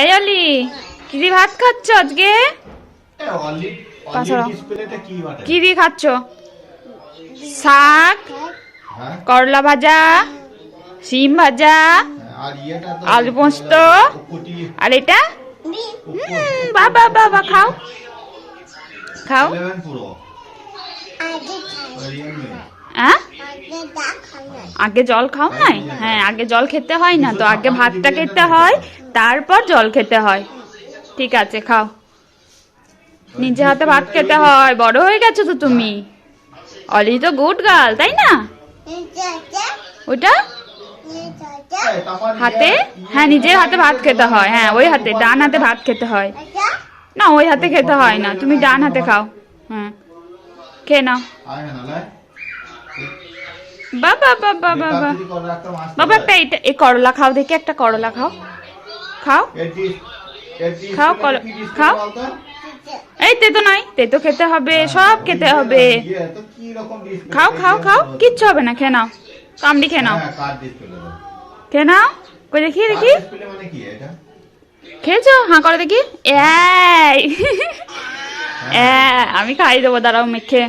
এই অলি, কি দিয়ে ভাত খাচ্ছ আজকে? কি দিয়ে খাচ্ছ? শাক, করলা ভাজা, শিম ভাজা, আলু পোস্ত, আর এটা বাবা বাবা খাও খাও। আগে জল খাও নাই? হ্যাঁ, আগে জল খেতে হয় না তো, আগে ভাতটা খেতে হয়, তারপর জল খেতে হয়। ঠিক আছে, খাও। নিজে হাতে ভাত খেতে হয়, বড় হয়ে গেছো তো তুমি। অলি তো গুড গার্ল, তাই না? ওটা হাতে, হ্যাঁ নিজের হাতে ভাত খেতে হয়। হ্যাঁ ওই হাতে, ডান হাতে ভাত খেতে হয় না, ওই হাতে খেতে হয় না, তুমি ডান হাতে খাও। হ্যাঁ খেয়ে নাও। বাবা বাবা বাবা বাবা, একটা এটা, এই করলা খাও দেখি, একটা করলা খাও, খাও খাও খাও। এই তেতো নাই, তেতো খেতে হবে, সব খেতে হবে। খাও খাও খাও, কিচ্ছু হবে না, খেয়ে নাও, কামড়ি খেয়ে নাও, খেয়ে নাও। কই দেখি দেখি, খেয়েছো? হাঁ করে দেখি। এই আমি খাই দেবো, দাঁড়াও মেখে।